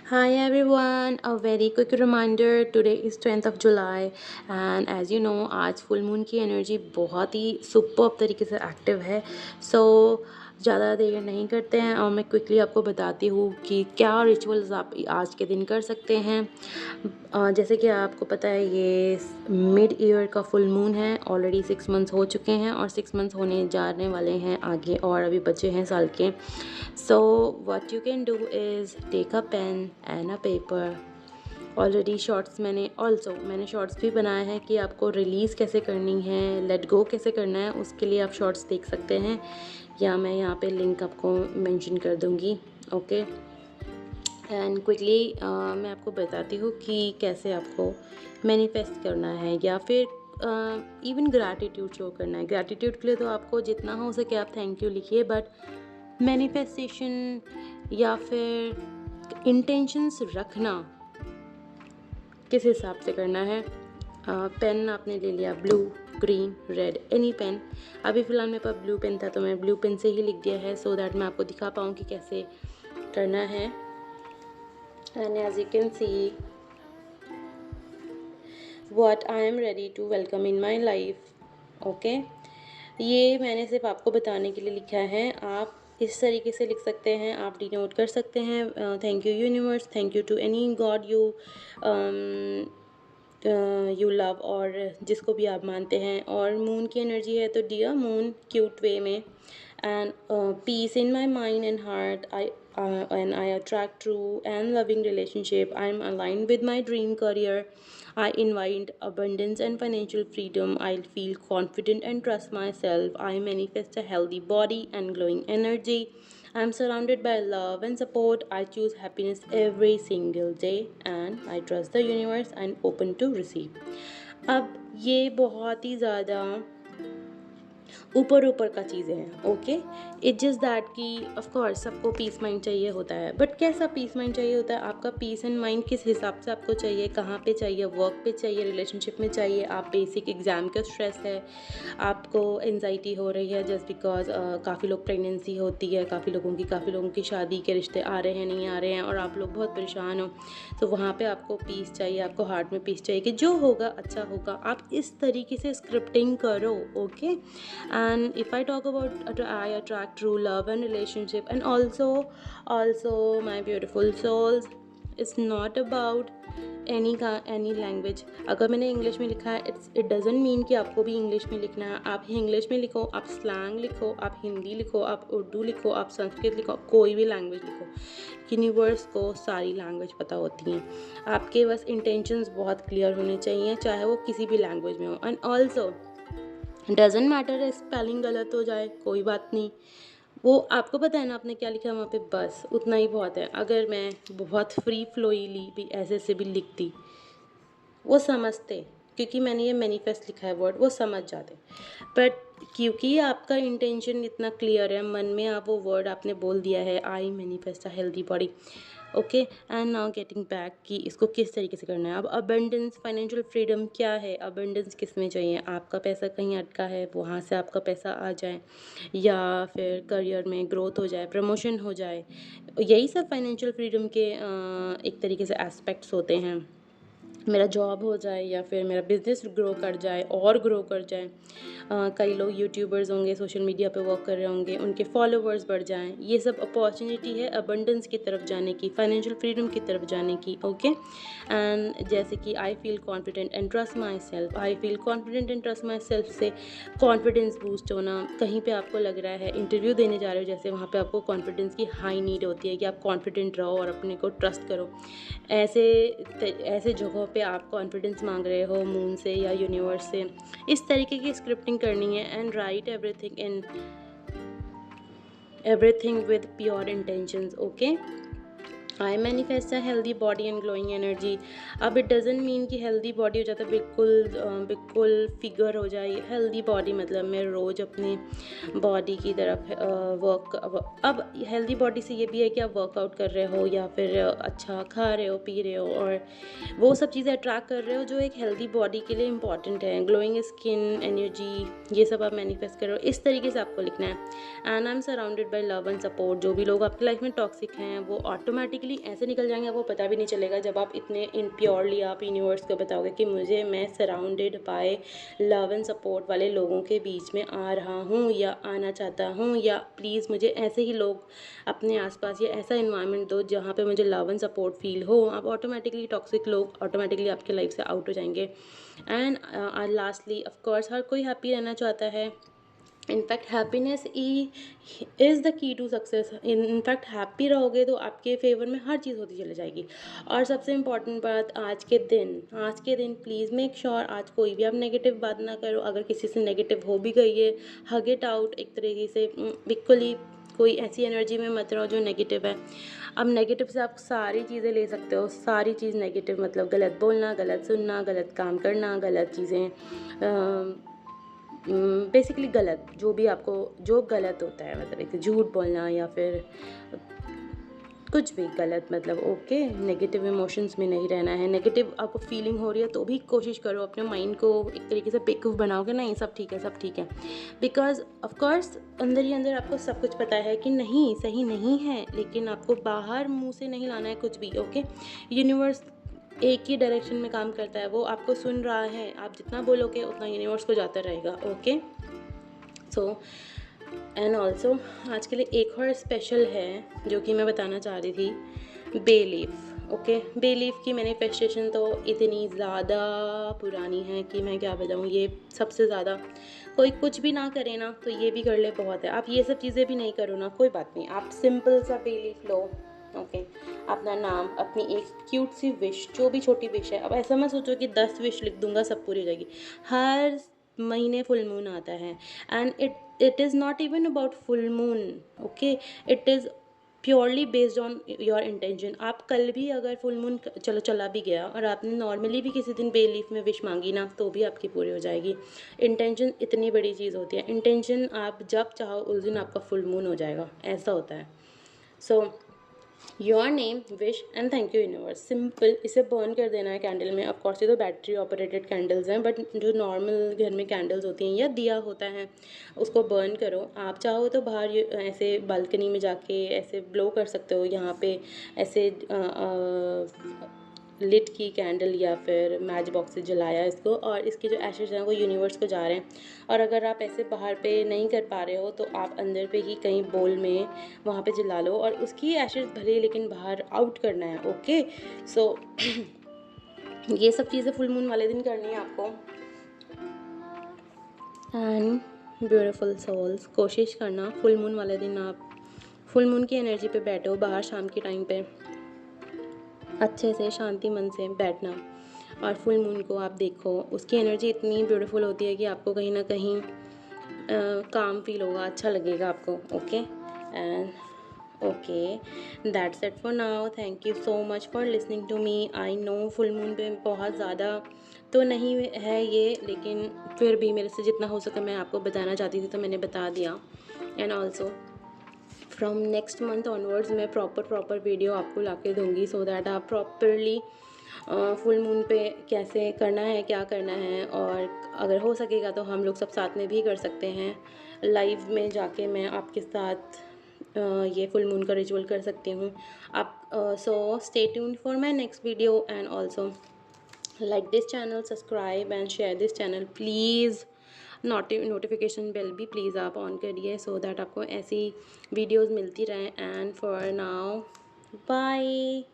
Hi everyone, a very quick reminder today is 10th of July and as you know आज full moon की energy बहुत ही superb तरीके से active है। सो ज़्यादा देर नहीं करते हैं और मैं क्विकली आपको बताती हूँ कि क्या रिचुअल्स आप आज के दिन कर सकते हैं। जैसे कि आपको पता है ये मिड ईयर का फुल मून है। ऑलरेडी 6 मंथ्स हो चुके हैं और 6 मंथ्स होने जाने वाले हैं आगे और अभी बचे हैं साल के। So what you can do is take a pen and a paper. Already shorts मैंने शॉर्ट्स भी बनाए हैं कि आपको रिलीज़ कैसे करनी है, लेट गो कैसे करना है, उसके लिए आप शॉर्ट्स देख सकते हैं या मैं यहाँ पे लिंक आपको मेंशन कर दूँगी। ओके, एंड क्विकली मैं आपको बताती हूँ कि कैसे आपको मैनिफेस्ट करना है या फिर इवन ग्रैटिट्यूड शो करना है। ग्रैटिट्यूड के लिए तो आपको जितना हो सके आप थैंक यू लिखिए, बट मैनिफेस्टेशन या फिर इंटेंशंस रखना किस हिसाब से करना है। पेन आपने ले लिया, blue, green, red, any pen. अभी फ़िलहाल मेरे पास ब्लू पेन था तो मैं ब्लू पेन से ही लिख दिया है सो दैट मैं आपको दिखा पाऊँ कि कैसे करना है। And as you can see what I am ready to welcome in my life. Okay, ये मैंने सिर्फ आपको बताने के लिए लिखा है। आप इस तरीके से लिख सकते हैं, आप डिनोट कर सकते हैं thank you universe, thank you to any god you love और जिसको भी आप मानते हैं। और मून की एनर्जी है तो डियर मून, क्यूट वे में। And peace in my mind and heart, I attract true and loving relationship. I am aligned with my dream career. I invite abundance and financial freedom. I'll feel confident and trust myself. I manifest a healthy body and glowing energy. I'm surrounded by love and support. I choose happiness every single day and I trust the universe and open to receive. अब ये बहुत ही ज़्यादा ऊपर ऊपर का चीज़ें हैं। Okay, it just that कि ऑफ कोर्स सबको पीस माइंड चाहिए होता है, बट कैसा पीस माइंड चाहिए होता है? आपका पीस एंड माइंड किस हिसाब से आपको चाहिए, कहाँ पे चाहिए, वर्क पे चाहिए, रिलेशनशिप में चाहिए, आप बेसिक एग्ज़ाम का स्ट्रेस है, आपको एनजाइटी हो रही है जस्ट बिकॉज काफ़ी लोग प्रेगनेंसी होती है, काफ़ी लोगों की शादी के रिश्ते आ रहे हैं नहीं आ रहे हैं और आप लोग बहुत परेशान हो, तो वहाँ पे आपको पीस चाहिए, आपको हार्ट में पीस चाहिए कि जो होगा अच्छा होगा। आप इस तरीके से स्क्रिप्टिंग करो। Okay, and if I talk about I attract true love and relationship and also my beautiful souls, it's not about any language. अगर मैंने इंग्लिश में लिखा है इट डजेंट मीन कि आपको भी इंग्लिश में लिखना है। आप इंग्लिश में लिखो, आप स्लैंग लिखो, आप हिंदी लिखो, आप उर्दू लिखो, आप संस्कृत लिखो, कोई भी लैंग्वेज लिखो। यूनिवर्स को सारी लैंग्वेज पता होती हैं। आपके बस इंटेंशंस बहुत क्लियर होने चाहिए, चाहे वो किसी भी लैंग्वेज में हो। And also doesn't matter spelling गलत हो जाए, कोई बात नहीं, वो आपको पता है ना आपने क्या लिखा है वहाँ पे, बस उतना ही बहुत है। अगर मैं बहुत फ्री फ्लोइली भी ऐसे से भी लिखती, वो समझते, क्योंकि मैंने ये मैनिफेस्ट लिखा है वर्ड, वो समझ जाते। बट क्योंकि आपका इंटेंशन इतना क्लियर है, मन में आप वो वर्ड आपने बोल दिया है, I manifest a healthy body. Okay, and now getting back कि इसको किस तरीके से करना है। अब अबंडेंस, फाइनेंशियल फ्रीडम क्या है? अबंडेंस किस में चाहिए? आपका पैसा कहीं अटका है, वहाँ से आपका पैसा आ जाए, या फिर करियर में ग्रोथ हो जाए, प्रमोशन हो जाए, यही सब फाइनेंशियल फ्रीडम के एक तरीके से एस्पेक्ट्स होते हैं। मेरा जॉब हो जाए या फिर मेरा बिज़नेस ग्रो कर जाए और ग्रो कर जाए। कई लोग यूट्यूबर्स होंगे, सोशल मीडिया पे वर्क कर रहे होंगे, उनके फॉलोवर्स बढ़ जाएं। ये सब अपॉर्चुनिटी है अबंडेंस की तरफ जाने की, फाइनेंशियल फ्रीडम की तरफ जाने की। ओके, एंड जैसे कि I feel confident and trust my self, I feel confident and trust my self से कॉन्फिडेंस बूस्ट होना। कहीं पे आपको लग रहा है इंटरव्यू देने जा रहे हो, जैसे वहाँ पे आपको कॉन्फिडेंस की हाई नीड होती है कि आप कॉन्फिडेंट रहो और अपने को ट्रस्ट करो। ऐसे ऐसे जगहों पे आप कॉन्फिडेंस मांग रहे हो मून से या यूनिवर्स से, इस तरीके की स्क्रिप्टिंग करनी है। And right everything with pure intentions. Okay, I manifest a healthy body and glowing energy. अब इट डजेंट मीन कि हेल्दी बॉडी हो जाता है बिल्कुल फिगर हो जाए। हेल्दी बॉडी मतलब मैं रोज़ अपनी बॉडी की तरफ वर्क। अब हेल्दी बॉडी से ये भी है कि आप वर्कआउट कर रहे हो या फिर अच्छा खा रहे हो, पी रहे हो और वो सब चीज़ें अट्रैक्ट कर रहे हो जो एक हेल्दी बॉडी के लिए इंपॉर्टेंट है। ग्लोइंग स्किन, एनर्जी, ये सब आप मैनिफेस्ट कर रहे हो। इस तरीके से आपको लिखना है। And I am surrounded by love and support. जो भी लोग आपकी लाइफ में टॉक्सिक हैं वो ऑटोमेटिकली ऑटोमेटिकली ऐसे निकल जाएंगे, आपको पता भी नहीं चलेगा, जब आप इतने इन प्योरली आप यूनिवर्स को बताओगे कि मैं surrounded by love and support वाले लोगों के बीच में आ रहा हूँ या आना चाहता हूँ, या प्लीज़ मुझे ऐसे ही लोग अपने आसपास या ऐसा इन्वायरमेंट दो जहाँ पे मुझे लव एंड सपोर्ट फील हो। आप ऑटोमेटिकली टॉक्सिक लोग ऑटोमेटिकली आपके लाइफ से आउट हो जाएंगे। एंड लास्टली ऑफ कोर्स हर कोई हैप्पी रहना चाहता है। In fact happiness is the key to success. In fact happy रहोगे तो आपके फेवर में हर चीज़ होती चली जाएगी। और सबसे इम्पॉर्टेंट बात, आज के दिन प्लीज़ मेक श्योर आज कोई भी आप नेगेटिव बात ना करो। अगर किसी से नेगेटिव हो भी गई है, हग इट आउट एक तरीके से। बिल्कुल ही कोई ऐसी एनर्जी में मत रहो जो नेगेटिव है। अब नेगेटिव से आप सारी चीज़ें ले सकते हो, सारी चीज़ नेगेटिव मतलब गलत बोलना, गलत सुनना, गलत काम करना, गलत चीज़ें, बेसिकली गलत जो भी आपको जो गलत होता है, मतलब एक झूठ बोलना या फिर कुछ भी गलत, मतलब ओके। नेगेटिव इमोशंस में नहीं रहना है। नेगेटिव आपको फीलिंग हो रही है तो भी कोशिश करो अपने माइंड को एक तरीके से बेवकूफ़ बनाओ कि नहीं सब ठीक है, सब ठीक है। बिकॉज ऑफ कोर्स अंदर ही अंदर आपको सब कुछ पता है कि नहीं सही नहीं है, लेकिन आपको बाहर मुंह से नहीं लाना है कुछ भी। ओके, यूनिवर्स एक ही डायरेक्शन में काम करता है, वो आपको सुन रहा है। आप जितना बोलोगे उतना यूनिवर्स को जाता रहेगा। ओके, सो एंड ऑल्सो आज के लिए एक और स्पेशल है जो कि मैं बताना चाह रही थी, bay leaf. Okay, bay leaf की मैनिफेस्टेशन तो इतनी ज़्यादा पुरानी है कि मैं क्या बताऊँ। ये सबसे ज़्यादा कोई कुछ भी ना करे ना तो ये भी कर ले बहुत है। आप ये सब चीज़ें भी नहीं करो ना, कोई बात नहीं, आप सिंपल सा बे लीफ लो। ओके, अपना नाम, अपनी एक क्यूट सी विश, जो भी छोटी विश है। अब ऐसा मत सोचो कि 10 विश लिख दूंगा सब पूरी हो जाएगी। हर महीने फुल मून आता है and it is not even about full moon. Okay, it is purely based on your intention. आप कल भी अगर फुल मून चलो चला भी गया और आपने नॉर्मली भी किसी दिन बे लीफ में विश मांगी ना तो भी आपकी पूरी हो जाएगी। इंटेंशन इतनी बड़ी चीज़ होती है। इंटेंशन आप जब चाहो उस दिन आपका फुल मून हो जाएगा, ऐसा होता है। So your name, wish and thank you universe, simple. इसे बर्न कर देना है कैंडल में। ऑफकोर्स ये तो बैटरी ऑपरेटेड कैंडल्स हैं, बट जो नॉर्मल घर में कैंडल्स होती हैं या दिया होता है उसको बर्न करो। आप चाहो तो बाहर ऐसे बालकनी में जाके ऐसे ब्लो कर सकते हो, यहाँ पे ऐसे लिट की कैंडल या फिर मैच बॉक्स से जलाया इसको, और इसके जो एशेज हैं वो यूनिवर्स को जा रहे हैं। और अगर आप ऐसे बाहर पे नहीं कर पा रहे हो तो आप अंदर पे ही कहीं बोल में वहाँ पे जला लो, और उसकी एशेज भले लेकिन बाहर आउट करना है। ओके, सो ये सब चीज़ें फुल मून वाले दिन करनी है आपको। एंड ब्यूटीफुल सोल्स, कोशिश करना फुल मून वाले दिन आप फुल मून की एनर्जी पे बैठो बाहर शाम के टाइम पे, अच्छे से शांति मन से बैठना और फुल मून को आप देखो। उसकी एनर्जी इतनी ब्यूटीफुल होती है कि आपको कहीं ना कहीं काम फील होगा, अच्छा लगेगा आपको। Okay, and okay, that's it for now. Thank you so much for listening to me. I know full moon पे बहुत ज़्यादा तो नहीं है ये, लेकिन फिर भी मेरे से जितना हो सके मैं आपको बताना चाहती थी तो मैंने बता दिया। And also from next month onwards मैं प्रॉपर वीडियो आपको ला के दूँगी, सो दैट आप प्रॉपरली फुल मून पे कैसे करना है, क्या करना है, और अगर हो सकेगा तो हम लोग सब साथ में भी कर सकते हैं। लाइव में जाके मैं आपके साथ ये फुल मून का रिचुअल कर सकती हूँ। आप so stay tuned for my next video and also like this channel, subscribe and share this channel please. Notification bell भी प्लीज़ आप ऑन करिए सो दैट आपको ऐसी वीडियोज़ मिलती रहें। And for now bye.